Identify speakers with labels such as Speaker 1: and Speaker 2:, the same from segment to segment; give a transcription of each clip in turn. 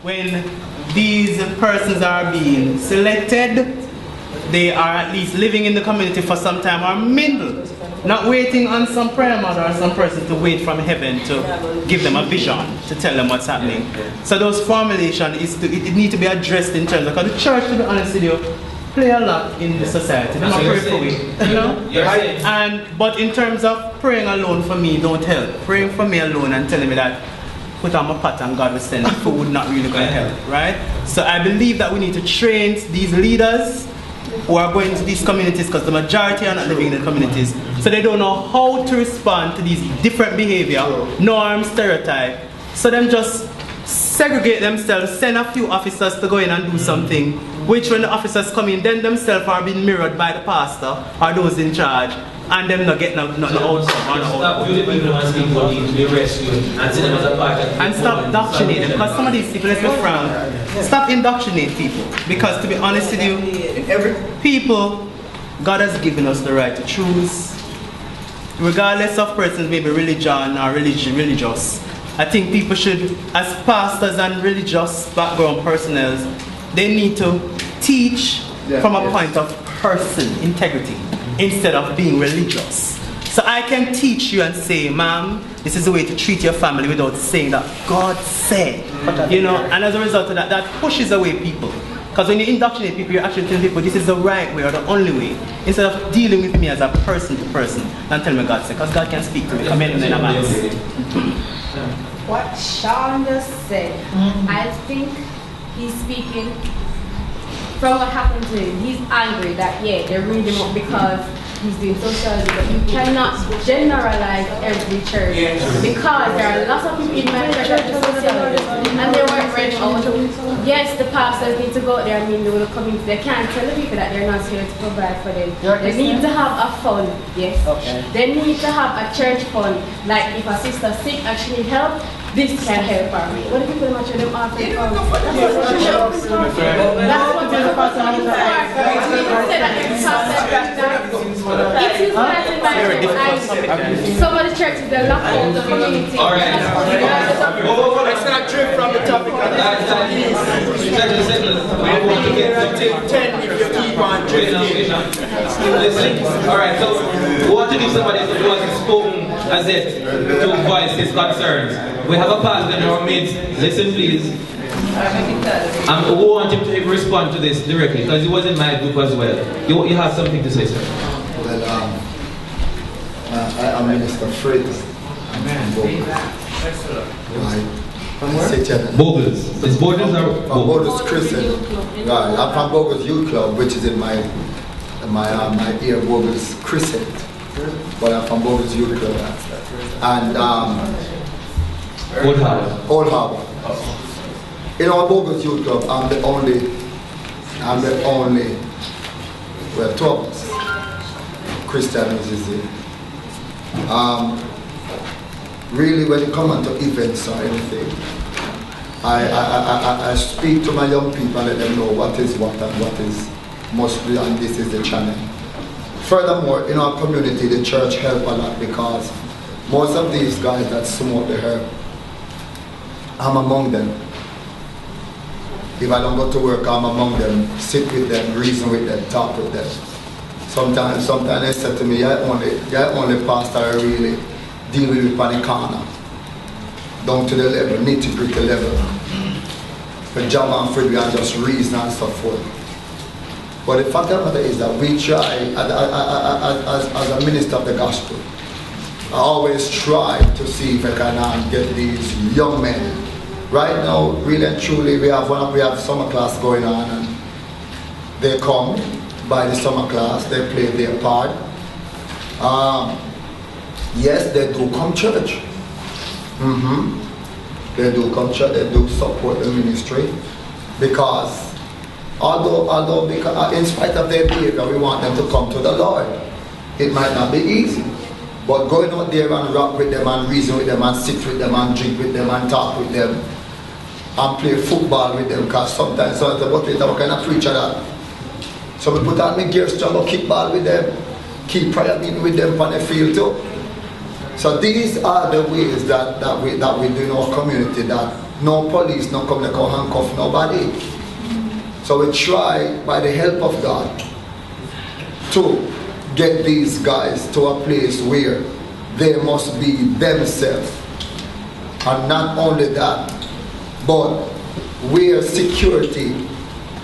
Speaker 1: When these persons are being selected, they are at least living in the community for some time or mingle, not waiting on some prayer mother or some person to wait from heaven to give them a vision, to tell them what's happening. So those formulations, it need to be addressed in terms of, because the church, to be honest with you, play a lot in the society. They're not pray for me, you know? But in terms of praying alone for me don't help. Praying for me alone and telling me that put on my pot and God will send food not really going to help, right? So I believe that we need to train these leaders who are going to these communities, because the majority are not living in the communities, so they don't know how to respond to these different behavior, norms, stereotypes. So them just segregate themselves, send a few officers to go in and do something, which when the officers come in, then themselves are being mirrored by the pastor or those in charge, and them not get no outcome.
Speaker 2: Stop viewing people as people need to be rescued and see them as a part of people.
Speaker 1: And stop indoctrinating, because some of these people, let's be frank, stop indoctrinating people. Because to be honest with you, every people, God has given us the right to choose. Regardless of persons, maybe religion or religious, I think people should, as pastors and religious background personnel, they need to teach from a point of person, integrity, instead of being religious. So I can teach you and say, ma'am, this is the way to treat your family without saying that God said, you know, and as a result of that, that pushes away people. Because when you indoctrinate people, you're actually telling people this is the right way or the only way, instead of dealing with me as a person to person and telling me God said, because God can speak to me. Come in a man.
Speaker 3: What Sean just said, I think he's speaking from what happened to him. He's angry that they read him up because he's doing socialism, but you cannot generalize every church, because there are lots of people in my church that do socialism and they weren't ready out. Yes, the pastors need to go out there and meet the community. They can't tell the people that they're not here to provide for them. They need to have a fund, yes. They need to have a church fund, like if a sister sick and she needs help, this can help her. What do people much of them offer? That's what the pastor it is not in my some of the churches, they lock out the community.
Speaker 2: Alright.
Speaker 4: Let's not drift from the topic. I want to get to take 10 if you keep on drifting.
Speaker 2: Alright, so we want to give somebody who has spoken as it to voice his concerns. We have a pastor in our midst. Listen, please. We want him to respond to this directly, because he was in my group as well. You have something to say, sir?
Speaker 5: Well, I am Minister Fritz.
Speaker 2: Bogus. Is Bogus or
Speaker 5: Bogus Christian? Right. I'm from Bogus Youth Club, which is in my ear, Bogus Crescent. But I'm from Bogus Youth Club. And
Speaker 2: Old Harbour.
Speaker 5: Old Harbour. In our Bogus Youth Club, I'm the only, well, two of us, Christian musicians. Really, when it comes to events or anything, I speak to my young people and let them know what is what and what is must be, and this is the channel. Furthermore, in our community, the church help a lot, because most of these guys that smoke the herb, I'm among them. If I don't go to work, I'm among them, sit with them, reason with them, talk with them. Sometimes they say to me, you're only pastor I really deal with it on the corner, down to the level, nitty-gritty level. But John and Fred, we are just reason and so forth. But the fact of the matter is that we try, as a minister of the gospel, I always try to see if I can get these young men. Right now, really and truly, we have summer class going on, and they come by the summer class, they play their part. Yes, they do come church. They do come church, they do support the ministry, because although because in spite of their behavior, we want them to come to the Lord. It might not be easy, but going out there and rock with them and reason with them and sit with them and drink with them and talk with them and play football with them, because sometimes I say, what kind of preacher that? So we put on my gear strong and kick ball with them, keep prayer meeting with them on the field too. So these are the ways that we do in our community that no police, no come like handcuff nobody. So we try, by the help of God, to get these guys to a place where they must be themselves. And not only that, but where security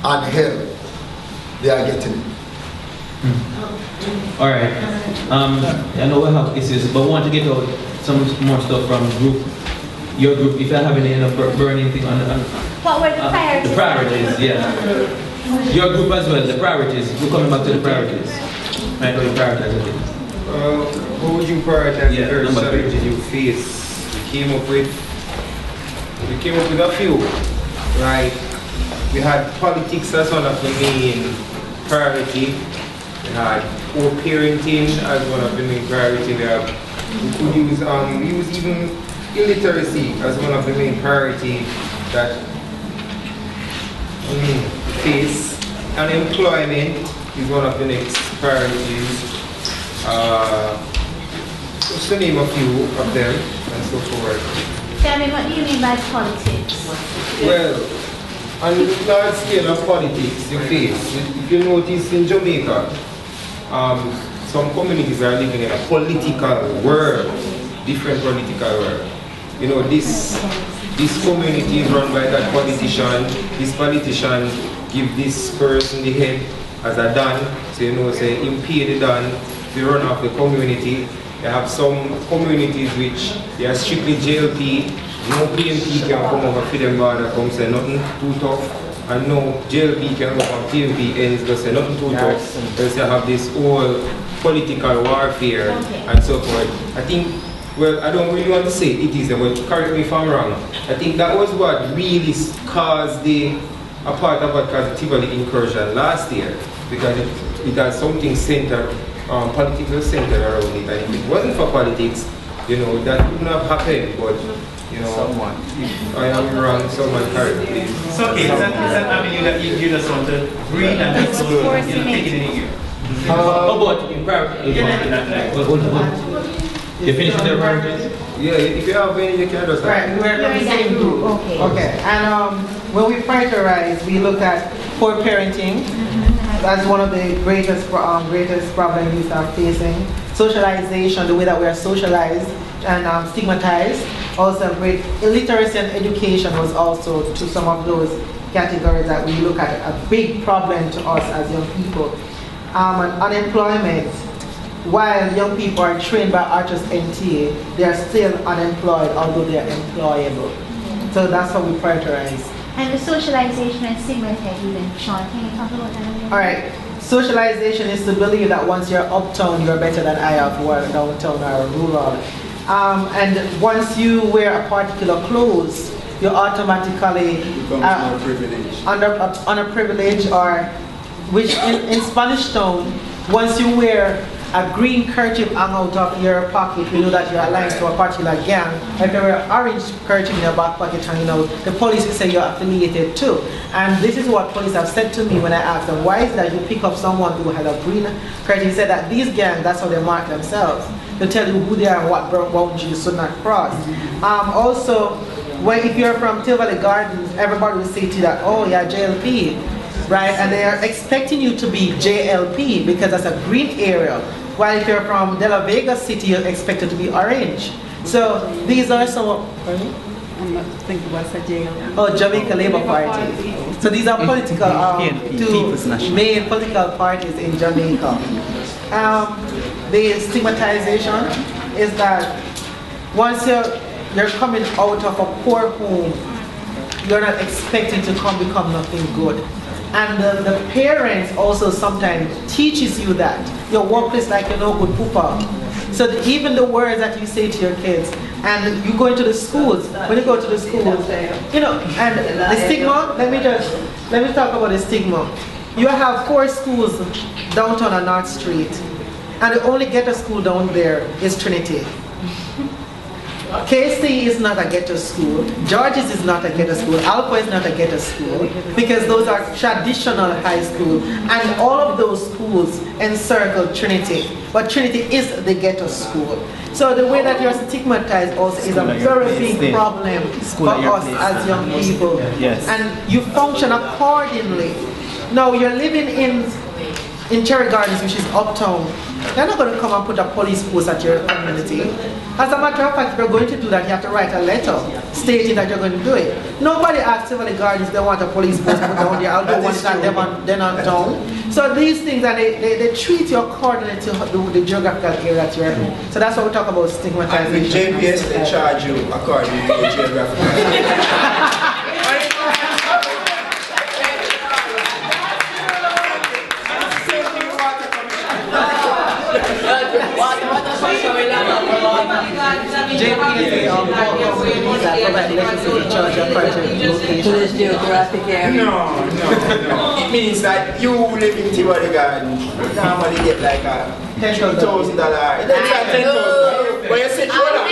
Speaker 5: and help they are getting it.
Speaker 2: Alright. I know we have issues, but we want to get out some more stuff from your group. If you have any burning thing on
Speaker 3: What were the priorities?
Speaker 2: the priorities, yeah. Your group as well, the priorities. We're coming back to the priorities. I know you prioritize it.
Speaker 6: What would you prioritize?
Speaker 2: Yeah,
Speaker 6: The first
Speaker 2: number
Speaker 6: challenge
Speaker 2: 3.
Speaker 6: you face? We came up with a few, right? We had politics as one of the main priority. We had co-parenting as one of the main priority. We could use even illiteracy as one of the main priority that face. Unemployment is one of the next priorities. Just to name a few of them and so forth.
Speaker 3: Tell me, what do you mean by politics?
Speaker 6: Well, on the large scale of politics you face, if you notice in Jamaica, some communities are living in a political world, different political world. You know, this community is run by that politician, this politician give this person the head as a don, so you know, say him pay the don, they run off the community. You have some communities which they are strictly JLP, no PMP can come over for them border come say nothing too tough, and no JLP can go from PMP ends go say nothing too tough. Because you have this whole political warfare and so forth. I think, well, I don't really want to say it is, but correct me if I'm wrong. I think that was what really caused a part of what caused the Tivoli incursion last year, because it had something centered, political centered around it, and if it wasn't for politics, you know, that wouldn't have happened, but, you know, I am wrong, someone correct me.
Speaker 1: So okay, is that avenue that you just want to read and just take it in here?
Speaker 2: You finished with the priorities?
Speaker 6: Yeah, if you have any, you can just...
Speaker 7: Right, we're from the same group. Okay, and when we prioritize, we look at poor parenting. That's one of the greatest problems we are facing. Socialization, the way that we are socialized and stigmatized. Also, great illiteracy and education was also to some of those categories that we look at a big problem to us as young people. And unemployment. While young people are trained by Artus NTA, they are still unemployed, although they are employable. So that's how we prioritize.
Speaker 3: And the socialization and stigmatization, Sean, can you talk about that a little?
Speaker 7: All right. Socialization is to believe that once you're uptown, you're better than I have who are downtown or rural. And once you wear a particular clothes, you automatically underprivileged, or which in Spanish town, once you wear a green kerchief hang out of your pocket, you know that you're aligned to a particular gang. If you wear an orange kerchief in your back pocket hanging out, the police will say you're affiliated too. And this is what police have said to me when I asked them, why is it that you pick up someone who had a green kerchief? He said that these gangs, that's how they mark themselves. They tell you who they are and what boundaries you should not cross. Also, if you're from Tivoli Gardens, everybody will say to you that, oh yeah, JLP. Right, and they are expecting you to be JLP because that's a green area. While if you're from De La Vega City, you're expected to be orange. So these are some. Pardon?
Speaker 8: I'm not thinking what's a JLP.
Speaker 7: Oh, Jamaica Labour Party. So these are political, two main political parties in Jamaica. The stigmatization is that once you're coming out of a poor home, you're not expected to become nothing good. And the parents also sometimes teaches you that your workplace like you're no good pooper. So even the words that you say to your kids, and you go into the schools, when you go to the schools, you know, and the stigma, let me talk about the stigma. You have 4 schools downtown on North Street, and the only ghetto school down there is Trinity. KC is not a ghetto school, George's is not a ghetto school, Alpha is not a ghetto school, because those are traditional high school, and all of those schools encircle Trinity, but Trinity is the ghetto school. So the way that you're stigmatized also is a very big problem for us as young people, and you function accordingly. Now you're living in Cherry Gardens, which is uptown. They're not going to come and put a police post at your community. As a matter of fact, if you're going to do that, you have to write a letter stating that you're going to do it. Nobody asks Tivoli Gardens they want a police post put down there, although one time they're not down. So these things, and they treat you according to the geographical area that you're in. So that's what we talk about stigmatization.
Speaker 4: And with JPS, they charge you according to the geographical area.
Speaker 8: To this geographic area.
Speaker 4: No. It means that you live in Tivoli Gardens, you normally get like a $10,000. It's like $10,000. But you say, hold on.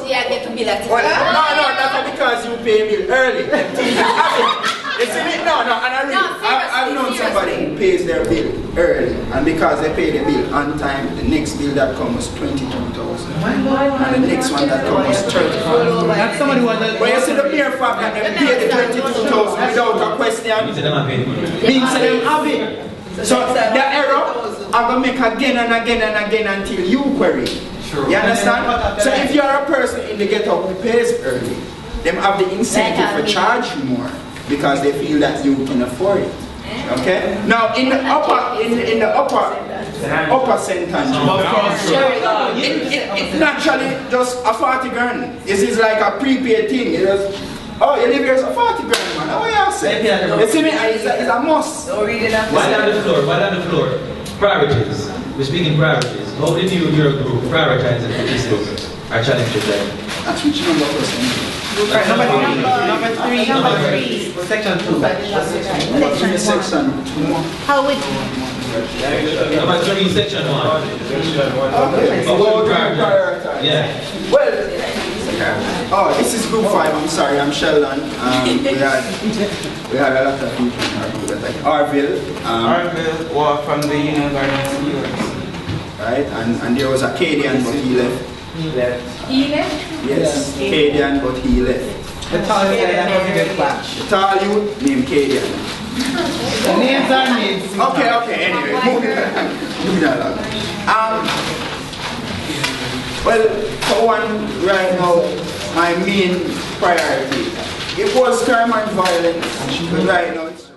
Speaker 3: I get to be like
Speaker 4: No, that's because you pay bill early. You see me? No, and I've known somebody who pays their bill early, and because they pay the bill on time, the next bill that comes was $22,000, and the next one that comes was $35,000.
Speaker 1: That's somebody who has
Speaker 4: But you see the mere fact that they pay the $22,000 without a question, means that they have it. So the error, I'm going to make again and again and again until you query. You understand? So if you are a person in the ghetto who pays early, them have the incentive to charge you more because they feel that you can afford it. Okay? Now in the upper sentence, it's naturally just a 40 grand. This is like a prepaid thing. It is, oh, you live here, it's a 40 grand, man. Oh yeah, say. You see me? It's a must.
Speaker 2: While on the floor, priorities. We're speaking priorities. How did you, your group, prioritize and put our challenges there?
Speaker 4: That's which number person?
Speaker 7: Number three, section 2.
Speaker 4: Section 2.
Speaker 3: How would
Speaker 2: Number 3, section 1.
Speaker 4: Okay.
Speaker 2: Prioritize. Yeah.
Speaker 4: Well, oh, this is group 5. I'm sorry, I'm Sheldon. We had a lot of people in our group, like Arville.
Speaker 6: Arville walked from the Union Gardens to yours.
Speaker 4: Right, and there was a Cadian, but he left.
Speaker 3: he left?
Speaker 4: Yes, Cadian, but he left.
Speaker 7: The tall guy that was in the clash.
Speaker 4: The tall youth named Cadian.
Speaker 1: The names are names.
Speaker 4: Okay, anyway, moving along. Well, for one, right now, my main priority, it was crime and violence, but right now it's